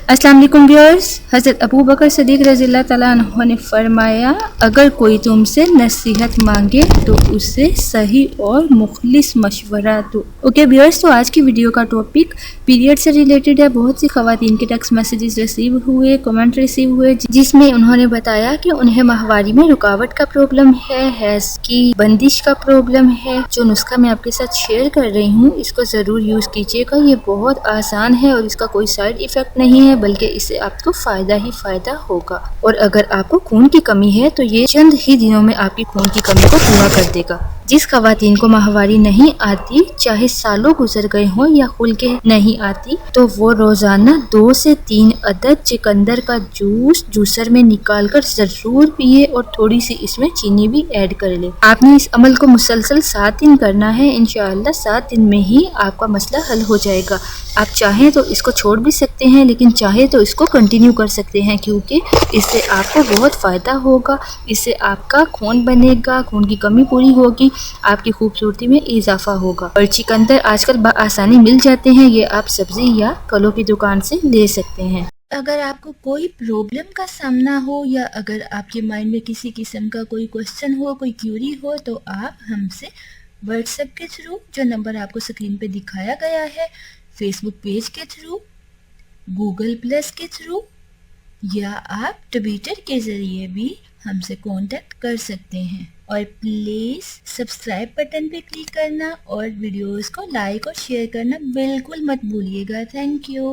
अस्सलाम वालेकुम व्यूअर्स। हज़रत अबू बकर सिद्दीक़ रज़ियल्लाहु तआला अन्हु ने फरमाया, अगर कोई तुमसे नसीहत मांगे तो उससे सही और मुखलिस मशवरा दो। ओके व्यूअर्स, तो आज की वीडियो का टॉपिक पीरियड से रिलेटेड है। बहुत सी ख़वातीन के टेक्स्ट मैसेजेस रिसीव हुए, कमेंट रिसीव हुए, जिसमें उन्होंने बताया कि उन्हें माहवारी में रुकावट का प्रॉब्लम है, हैज़ की बंदिश का प्रॉब्लम है। जो नुस्खा मैं आपके साथ शेयर कर रही हूँ, इसको ज़रूर यूज़ कीजिएगा। ये बहुत आसान है और इसका कोई साइड इफ़ेक्ट नहीं है, बल्कि इससे आपको फ़ायदा ही फ़ायदा होगा। और अगर आपको खून की कमी है तो ये चंद ही दिनों में आपकी खून की कमी को पूरा कर देगा। जिस ख़वातीन को माहवारी नहीं आती, चाहे सालों गुजर गए हों या खुल के नहीं आती, तो वो रोज़ाना 2 से 3 अदद चुकंदर का जूस जूसर में निकाल कर ज़रूर पिए और थोड़ी सी इसमें चीनी भी ऐड कर ले। आपने इस अमल को मुसलसल 7 दिन करना है। इंशाअल्लाह 7 दिन में ही आपका मसला हल हो जाएगा। आप चाहें तो इसको छोड़ भी सकते हैं, लेकिन चाहे तो इसको कंटिन्यू कर सकते हैं, क्योंकि इससे आपको बहुत फ़ायदा होगा। इससे आपका खून बनेगा, खून की कमी पूरी होगी, आपकी खूबसूरती में इजाफा होगा। और चुकंदर आजकल बआसानी मिल जाते हैं, ये आप सब्जी या फलों की दुकान से ले सकते हैं। अगर आपको कोई प्रॉब्लम का सामना हो या अगर आपके माइंड में किसी किस्म का कोई क्वेश्चन हो, कोई क्यूरी हो, तो आप हमसे व्हाट्सएप के थ्रू, जो नंबर आपको स्क्रीन पे दिखाया गया है, फेसबुक पेज के थ्रू, गूगल प्लस के थ्रू, या आप ट्विटर के ज़रिए भी हमसे कांटेक्ट कर सकते हैं। और प्लीज़ सब्सक्राइब बटन पे क्लिक करना और वीडियोस को लाइक और शेयर करना बिल्कुल मत भूलिएगा। Thank you.